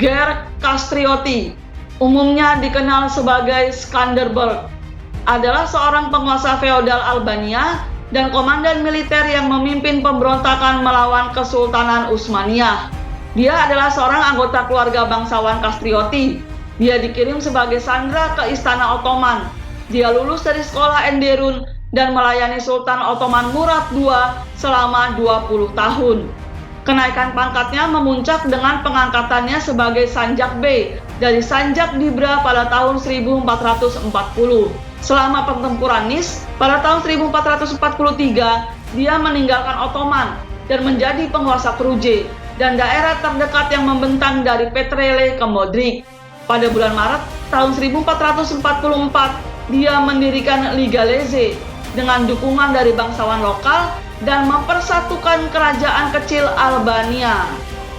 Ger Kastrioti, umumnya dikenal sebagai Skanderbeg, adalah seorang penguasa feodal Albania dan komandan militer yang memimpin pemberontakan melawan Kesultanan Utsmaniyah. Dia adalah seorang anggota keluarga bangsawan Kastrioti. Dia dikirim sebagai sandera ke Istana Ottoman. Dia lulus dari sekolah Enderun dan melayani Sultan Ottoman Murad II selama 20 tahun. Kenaikan pangkatnya memuncak dengan pengangkatannya sebagai Sanjak Bey dari Sanjak Dibra pada tahun 1440. Selama pertempuran Nis, pada tahun 1443, dia meninggalkan Ottoman dan menjadi penguasa Kruj dan daerah terdekat yang membentang dari Petrele ke Modrik. Pada bulan Maret tahun 1444, dia mendirikan Liga Leze dengan dukungan dari bangsawan lokal dan mempersatukan kerajaan kecil Albania.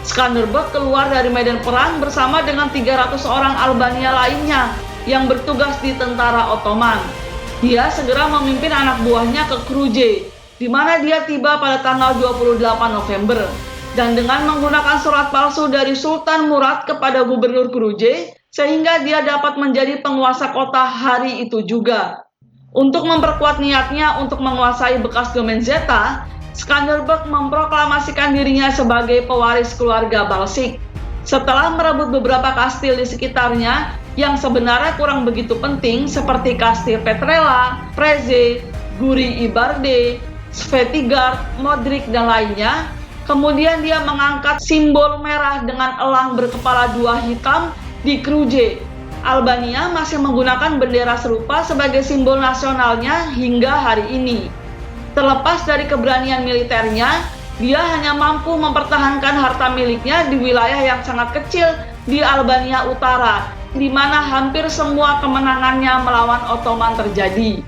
Skanderbeg keluar dari medan perang bersama dengan 300 orang Albania lainnya yang bertugas di tentara Ottoman. Dia segera memimpin anak buahnya ke Kruj, di mana dia tiba pada tanggal 28 November. Dan dengan menggunakan surat palsu dari Sultan Murad kepada gubernur Kruj, sehingga dia dapat menjadi penguasa kota hari itu juga. Untuk memperkuat niatnya untuk menguasai bekas domain Zeta, Skanderbeg memproklamasikan dirinya sebagai pewaris keluarga Balsik. Setelah merebut beberapa kastil di sekitarnya yang sebenarnya kurang begitu penting seperti kastil Petrela, Preze, Guri Ibarde, Svetigard, Modrik, dan lainnya, kemudian dia mengangkat simbol merah dengan elang berkepala dua hitam di Kruj. Albania masih menggunakan bendera serupa sebagai simbol nasionalnya hingga hari ini. Terlepas dari keberanian militernya, dia hanya mampu mempertahankan harta miliknya di wilayah yang sangat kecil di Albania Utara, di mana hampir semua kemenangannya melawan Ottoman terjadi.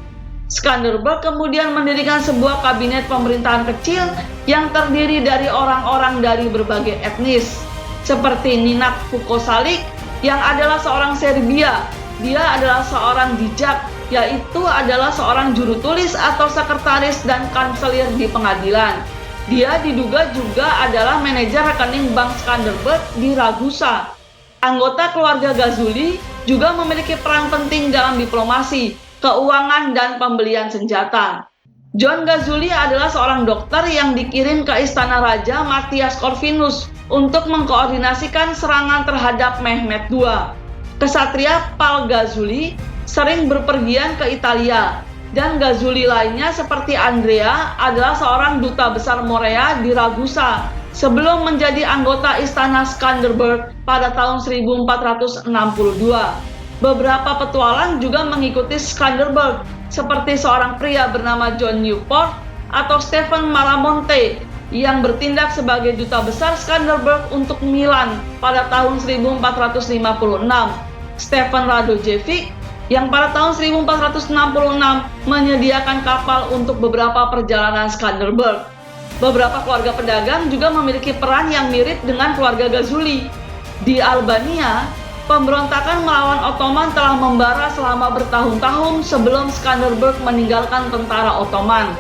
Skanderbeg kemudian mendirikan sebuah kabinet pemerintahan kecil yang terdiri dari orang-orang dari berbagai etnis, seperti Ninat Vukosalik, yang adalah seorang Serbia. Dia adalah seorang dijak, yaitu adalah seorang juru tulis atau sekretaris dan kanselir di pengadilan. Dia diduga juga adalah manajer rekening Bank Skanderbeg di Ragusa. Anggota keluarga Gazuli juga memiliki peran penting dalam diplomasi, keuangan, dan pembelian senjata. John Gazuli adalah seorang dokter yang dikirim ke istana Raja Matthias Corvinus untuk mengkoordinasikan serangan terhadap Mehmed II. Kesatria Pal Gazuli sering berpergian ke Italia, dan Gazuli lainnya seperti Andrea adalah seorang duta besar Morea di Ragusa sebelum menjadi anggota istana Skanderbeg pada tahun 1462. Beberapa petualang juga mengikuti Skanderbeg, seperti seorang pria bernama John Newport atau Stephen Maramonte yang bertindak sebagai duta besar Skanderbeg untuk Milan pada tahun 1456, Stefan Radojevic yang pada tahun 1466 menyediakan kapal untuk beberapa perjalanan Skanderbeg. Beberapa keluarga pedagang juga memiliki peran yang mirip dengan keluarga Gazuli. Di Albania, pemberontakan melawan Ottoman telah membara selama bertahun-tahun sebelum Skanderbeg meninggalkan tentara Ottoman.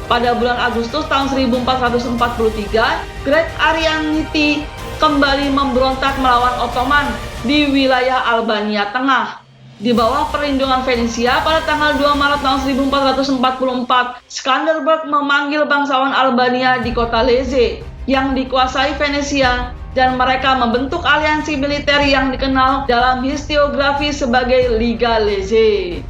Pada bulan Agustus tahun 1443, Great Arianiti kembali memberontak melawan Ottoman di wilayah Albania Tengah. Di bawah perlindungan Venesia pada tanggal 2 Maret tahun 1444, Skanderbeg memanggil bangsawan Albania di kota Leze yang dikuasai Venesia, dan mereka membentuk aliansi militer yang dikenal dalam historiografi sebagai Liga Leze.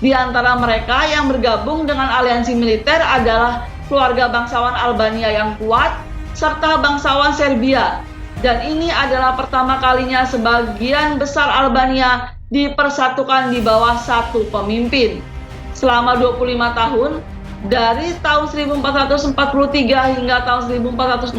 Di antara mereka yang bergabung dengan aliansi militer adalah keluarga bangsawan Albania yang kuat, serta bangsawan Serbia, dan ini adalah pertama kalinya sebagian besar Albania dipersatukan di bawah satu pemimpin. Selama 25 tahun, dari tahun 1443 hingga tahun 1468,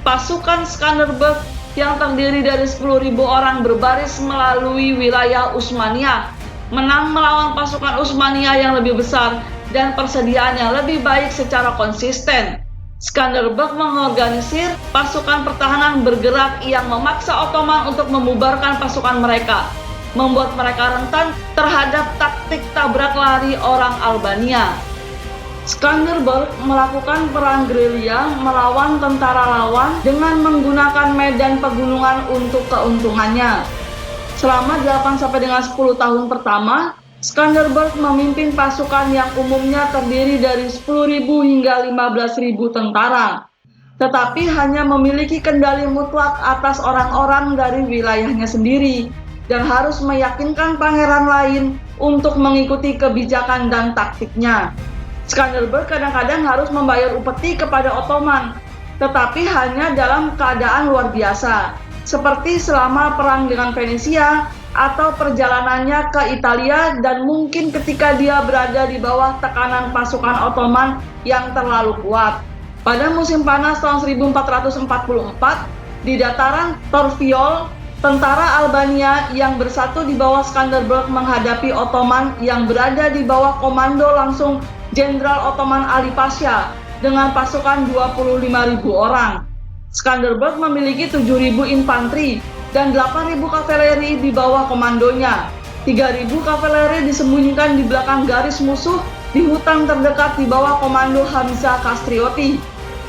pasukan Skanderbeg yang terdiri dari 10.000 orang berbaris melalui wilayah Utsmaniyah, menang melawan pasukan Utsmaniyah yang lebih besar dan persediaan yang lebih baik secara konsisten. Skanderbeg mengorganisir pasukan pertahanan bergerak yang memaksa Ottoman untuk membubarkan pasukan mereka, membuat mereka rentan terhadap taktik tabrak lari orang Albania. Skanderbeg melakukan perang gerilya melawan tentara lawan dengan menggunakan medan pegunungan untuk keuntungannya. Selama 8 sampai dengan 10 tahun pertama, Skanderbeg memimpin pasukan yang umumnya terdiri dari 10.000 hingga 15.000 tentara, tetapi hanya memiliki kendali mutlak atas orang-orang dari wilayahnya sendiri dan harus meyakinkan pangeran lain untuk mengikuti kebijakan dan taktiknya. Skanderbeg kadang-kadang harus membayar upeti kepada Ottoman, tetapi hanya dalam keadaan luar biasa, seperti selama perang dengan Venesia atau perjalanannya ke Italia dan mungkin ketika dia berada di bawah tekanan pasukan Ottoman yang terlalu kuat. Pada musim panas tahun 1444, di dataran Torviol, tentara Albania yang bersatu di bawah Skanderbeg menghadapi Ottoman yang berada di bawah komando langsung Jenderal Ottoman Ali Pasha dengan pasukan 25.000 orang. Skanderbeg memiliki 7.000 infanteri dan 8.000 kavaleri di bawah komandonya. 3.000 kavaleri disembunyikan di belakang garis musuh di hutan terdekat di bawah komando Hamzah Kastrioti.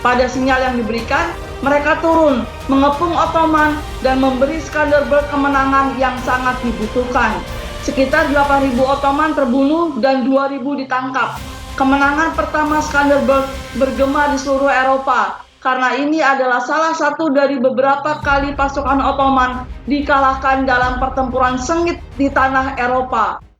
Pada sinyal yang diberikan, mereka turun, mengepung Ottoman, dan memberi Skanderbeg kemenangan yang sangat dibutuhkan. Sekitar 8.000 Ottoman terbunuh dan 2.000 ditangkap. Kemenangan pertama Skanderbeg bergema di seluruh Eropa, karena ini adalah salah satu dari beberapa kali pasukan Ottoman dikalahkan dalam pertempuran sengit di tanah Eropa.